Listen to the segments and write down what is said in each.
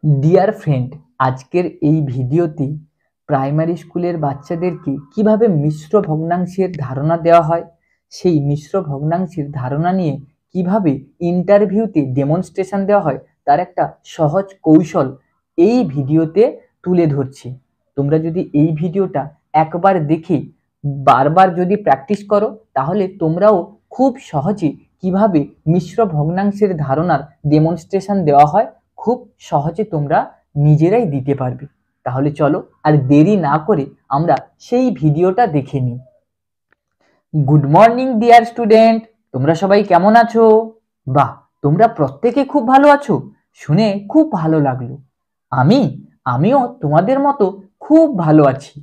Dear friend, আজকের এই ভিডিওতে প্রাইমারি স্কুলের বাচ্চাদেরকে কিভাবে মিশ্র ভগ্নাংশের ধারণা দেওয়া হয়, সেই মিশ্র ভগ্নাংশের ধারণা নিয়ে কিভাবে ইন্টারভিউতে ডেমনস্ট্রেশন দেওয়া হয় তার একটা সহজ কৌশল এই ভিডিওতে তুলে ধরছি। তোমরা যদি এই ভিডিওটা একবার দেখে বারবার যদি প্র্যাকটিস করো তাহলে তোমরাও খুব সহজে কিভাবে মিশ্র ভগ্নাংশের ধারণার ডেমনস্ট্রেশন দেওয়া হয় খুব সহজে তোমরা নিজেরাই দিতে পারবে। তাহলে চলো আর দেরি না করে আমরা সেই ভিডিওটা দেখে নিই। গুড মর্নিং ডিয়ার স্টুডেন্ট, তোমরা সবাই কেমন আছো? বাহ, তোমরা প্রত্যেকে খুব ভালো আছো, শুনে খুব ভালো লাগলো। আমিও তোমাদের মতো খুব ভালো আছি।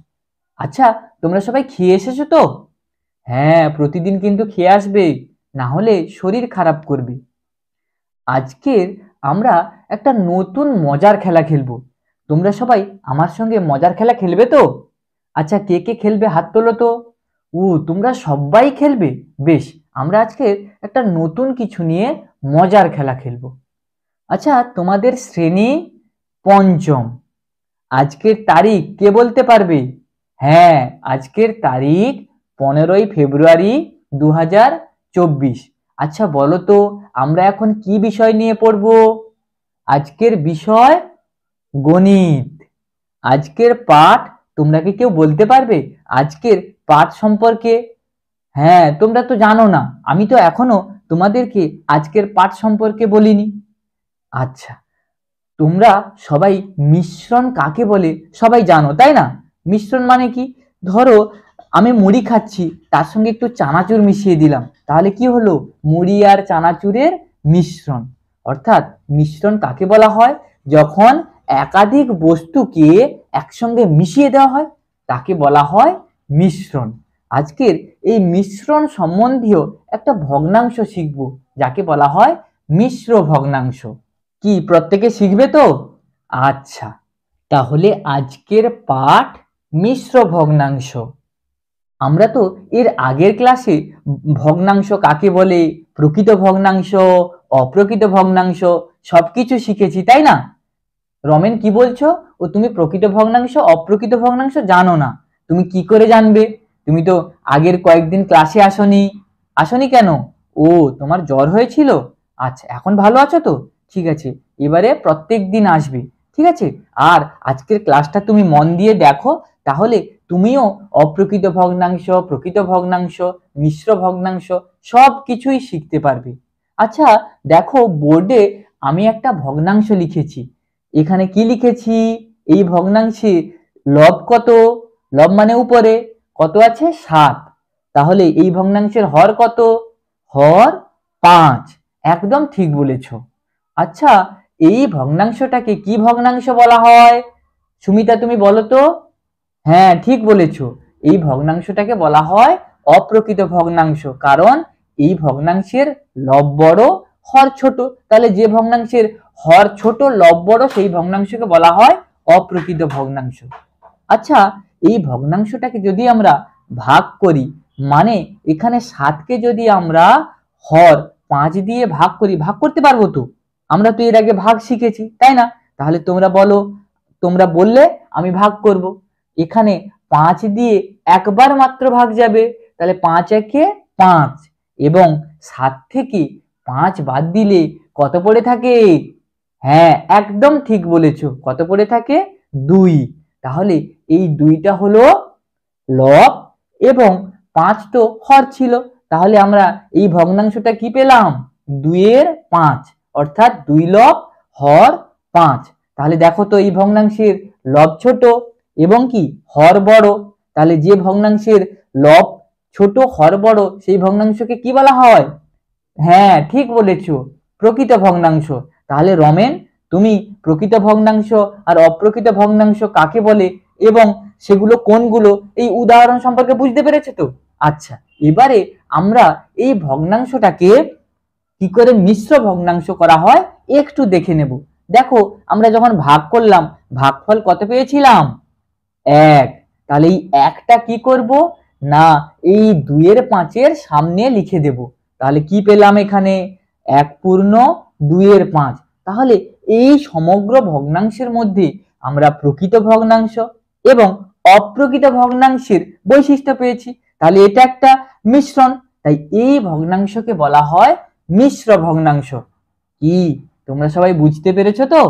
আচ্ছা, তোমরা সবাই খেয়ে এসেছো তো? হ্যাঁ, প্রতিদিন কিন্তু খেয়ে আসবে, না হলে শরীর খারাপ করবে। আজকের আমরা একটা নতুন মজার খেলা খেলবো। তোমরা সবাই আমার সঙ্গে মজার খেলা খেলবে তো? আচ্ছা, কে কে খেলবে হাত তোলো তো। তোমরা সবাই খেলবে? বেশ, আমরা আজকে একটা নতুন কিছু নিয়ে মজার খেলা খেলবো। আচ্ছা, তোমাদের শ্রেণী পঞ্চম। আজকের তারিখ কে বলতে পারবে? হ্যাঁ, আজকের তারিখ 15ই ফেব্রুয়ারি 2024। আচ্ছা বলো তো, আমরা এখন কি বিষয় নিয়ে পড়ব? আজকের বিষয় গণিত। আজকের পাঠ তোমরা কি কেউ বলতে পারবে আজকের পাঠ সম্পর্কে? হ্যাঁ, তোমরা তো জানো না, আমি তো এখনো তোমাদেরকে আজকের পাঠ সম্পর্কে বলিনি। আচ্ছা, তোমরা সবাই মিশ্রণ কাকে বলে সবাই জানো, তাই না? মিশ্রণ মানে কি? ধরো আমি মুড়ি খাচ্ছি, তার সঙ্গে একটু চানাচুর মিশিয়ে দিলাম, তাহলে কি হলো? মুড়ি আর চানাচুরের মিশ্রণ। অর্থাৎ মিশ্রণ কাকে বলা হয়? যখন একাধিক বস্তুকে একসঙ্গে মিশিয়ে দেওয়া হয় তাকে বলা হয় মিশ্রণ। আজকের এই মিশ্রণ সম্বন্ধীয় একটা ভগ্নাংশ শিখব, যাকে বলা হয় মিশ্র ভগ্নাংশ। কি প্রত্যেকে শিখবে তো? আচ্ছা, তাহলে আজকের পাঠ মিশ্র ভগ্নাংশ। আমরা তো এর আগের ক্লাসে ভগ্নাংশ কাকে বলে, প্রকৃত ভগ্নাংশ, অপ্রকৃত ভগ্নাংশ সবকিছু শিখেছি, তাই না? রমেন কি বলছো? তুমি প্রকৃত ভগ্নাংশ অপ্রকৃত ভগ্নাংশ জানো না? তুমি কি করে জানবে? তুমি তো আগের কয়েকদিন ক্লাসে আসনি কেন? তোমার জ্বর হয়েছিল। আচ্ছা, এখন ভালো আছো তো? ঠিক আছে, এবারে প্রত্যেক দিন আসবে, ঠিক আছে? আর আজকের ক্লাসটা তুমি মন দিয়ে দেখো, তাহলে তুমিও অপ্রকৃত ভগ্নাংশ, প্রকৃত ভগ্নাংশ, মিশ্র ভগ্নাংশ সব কিছুই শিখতে পারবে। আচ্ছা দেখো, বোর্ডে আমি একটা ভগ্নাংশ লিখেছি। এখানে কি লিখেছি? এই ভগ্নাংশে লব কত? লব মানে উপরে, কত আছে? 7। তাহলে এই ভগ্নাংশের হর কত? হর 5। একদম ঠিক বলেছ। আচ্ছা, এই ভগ্নাংশটাকে কি ভগ্নাংশ বলা হয়? সুমিতা তুমি বলো তো। হ্যাঁ, ঠিক বলেছ, এই ভগ্নাংশটাকে বলা হয় অপ্রকৃত ভগ্নাংশ, কারণ এই ভগ্নাংশের লব বড়, হর ছোট। তাহলে যে ভগ্নাংশের হর ছোট, লব বড়, সেই ভগ্নাংশকে বলা হয় অপ্রকৃত ভগ্নাংশ। আচ্ছা, এই ভগ্নাংশটাকে যদি আমরা ভাগ করি, মানে এখানে 7কে যদি আমরা হর 5 দিয়ে ভাগ করি, ভাগ করতে পারবো তো? আমরা তো এর আগে ভাগ শিখেছি, তাই না? তাহলে তোমরা বলো, তোমরা বললে আমি ভাগ করব। এখানে 5 দিয়ে একবার মাত্র ভাগ যাবে, তাহলে 5 একে 5, এবং 7 থেকে 5 বাদ দিলে কত পড়ে থাকে? হ্যাঁ, একদম ঠিক বলেছো, কত পড়ে থাকে? 2। তাহলে এই 2টা হলো লব এবং 5 তো হর ছিল। তাহলে আমরা এই ভগ্নাংশটা কি পেলাম? 2 এর 5, অর্থাৎ 2 লব হর 5। তাহলে দেখো তো, এই ভগ্নাংশের লব ছোট এবং কি হর বড়। তাহলে যে ভগ্নাংশের লব ছোট হর বড়, সেই ভগ্নাংশকে কি বলা হয়? হ্যাঁ, ঠিক বলেছো, প্রকৃত ভগ্নাংশ। তাহলে রমেন, তুমি প্রকৃত ভগ্নাংশ আর অপ্রকৃত ভগ্নাংশ কাকে বলে এবং সেগুলো কোনগুলো, এই উদাহরণ সম্পর্কে বুঝতে পেরেছো তো? আচ্ছা, এবারে আমরা এই ভগ্নাংশটাকে কি করে মিশ্র ভগ্নাংশ করা হয় একটু দেখে নেব। দেখো, আমরা যখন ভাগ করলাম, ভাগফল কত পেয়েছিলাম? 1। তাহলে এই 1টা কি করব না, এই 2 এর 5 এর সামনে লিখে দেব। তাহলে কি পেলাম এখানে? 1 পূর্ণ 2 এর 5। তাহলে এই সমগ্র ভগ্নাংশের মধ্যে আমরা প্রকৃত ভগ্নাংশ এবং অপ্রকৃত ভগ্নাংশের বৈশিষ্ট্য পেয়েছি। তাহলে এটা একটা মিশ্রণ, তাই এই ভগ্নাংশকে বলা হয় মিশ্র ভগ্নাংশ। কি তোমরা সবাই বুঝতে পেরেছো তো?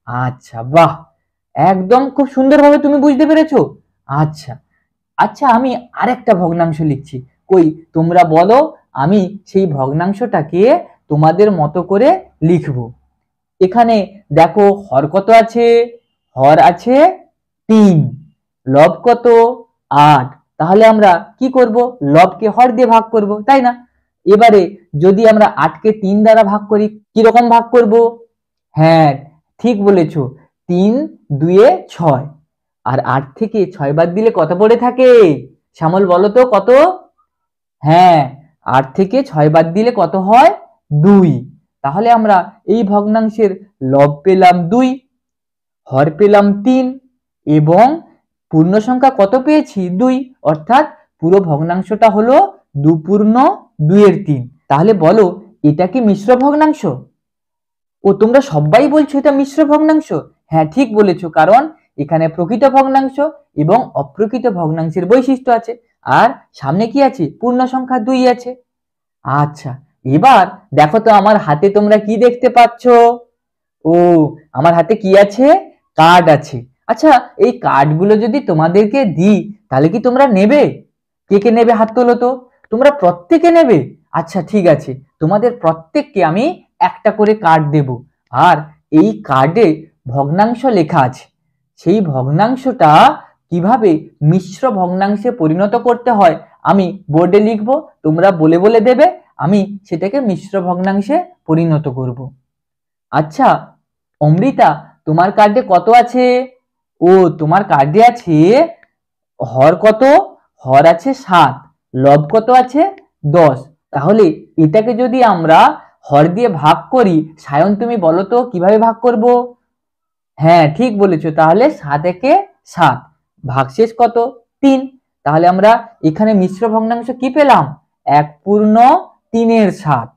আচ্ছা, বাহ, একদম খুব সুন্দরভাবে তুমি বুঝতে পেরেছো। আচ্ছা আচ্ছা, আমি আরেকটা ভগ্নাংশ লিখছি, কই তোমরা বলো, আমি সেই ভগ্নাংশটাকে তোমাদের মতো করে লিখব। এখানে দেখো হর কত আছে? হর আছে 3, লব কত? 8। তাহলে আমরা কি করব? লবকে হর দিয়ে ভাগ করব, তাই না? এবারে যদি আমরা 8কে 3 দ্বারা ভাগ করি, কি রকম ভাগ করব? হ্যাঁ, ঠিক বলেছো, 3 2 6। আর 8 থেকে 6 বাদ দিলে কত পড়ে থাকে? শ্যামল বলো তো কত? হ্যাঁ, 8 থেকে 6 বাদ দিলে কত হয়? 2। তাহলে আমরা এই ভগ্নাংশের লব পেলাম 2, হর পেলাম 3 এবং পূর্ণ সংখ্যা কত পেয়েছি? 2। অর্থাৎ পুরো ভগ্নাংশটা হলো 2 পূর্ণ 2 এর 3। তাহলে বলো, এটা কি মিশ্র ভগ্নাংশ? ও তোমরা সবাই বলছো এটা মিশ্র ভগ্নাংশ। হ্যাঁ, ঠিক বলেছো, কারণ এখানে প্রকৃত ভগ্নাংশ এবং অপ্রকৃত ভগ্নাংশের বৈশিষ্ট্য আছে, আর সামনে কি আছে? পূর্ণ সংখ্যা 2 আছে। আচ্ছা, এবার দেখো তো আমার হাতে তোমরা কি দেখতে পাচ্ছ? ও, আমার হাতে কি আছে? কার্ড আছে। আচ্ছা, এই কার্ডগুলো যদি তোমাদেরকে দিই তাহলে কি তোমরা নেবে? কে কে নেবে? হাত তোলো তো। তোমরা প্রত্যেকে নেবে? আচ্ছা, ঠিক আছে, তোমাদের প্রত্যেককে আমি একটা করে কার্ড দেব, আর এই কার্ডে ভগ্নাংশ লেখা আছে। সেই ভগ্নাংশটা কিভাবে মিশ্র ভগ্নাংশে পরিণত করতে হয় আমি বোর্ডে লিখব, তোমরা বলে বলে দেবে, আমি সেটাকে মিশ্র ভগ্নাংশে পরিণত করব। আচ্ছা অমৃতা, তোমার কার্ডে কত আছে? ও, তোমার কার্ডে আছে হর কত? হর আছে 7, লব কত আছে? 10। তাহলে এটাকে যদি আমরা হর দিয়ে ভাগ করি, সায়ন তুমি বলো তো কিভাবে ভাগ করব? হ্যাঁ, ঠিক বলেছো, তাহলে 7 একে 7, ভাগশেষ কত? 3। তাহলে আমরা এখানে মিশ্র ভগ্নাংশ কি পেলাম? 1 পূর্ণ 3 এর 7।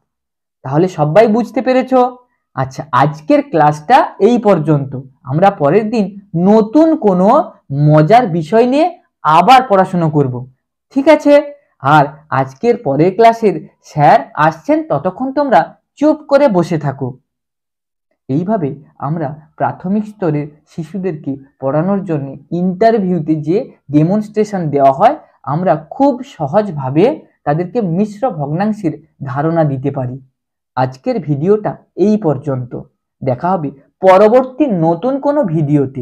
তাহলে সবাই বুঝতে পেরেছো? আচ্ছা, আজকের ক্লাসটা এই পর্যন্ত। আমরা পরের দিন নতুন কোনো মজার বিষয় নিয়ে আবার পড়াশোনা করব, ঠিক আছে? আর আজকের পরের ক্লাসের স্যার আসছেন, ততক্ষণ তোমরা চুপ করে বসে থাকো। এইভাবে আমরা প্রাথমিক স্তরের শিশুদেরকে পড়ানোর জন্য ইন্টারভিউতে যে ডেমনস্ট্রেশন দেওয়া হয়, আমরা খুব সহজভাবে তাদেরকে মিশ্র ভগ্নাংশের ধারণা দিতে পারি। আজকের ভিডিওটা এই পর্যন্ত। দেখা হবে পরবর্তী নতুন কোনো ভিডিওতে।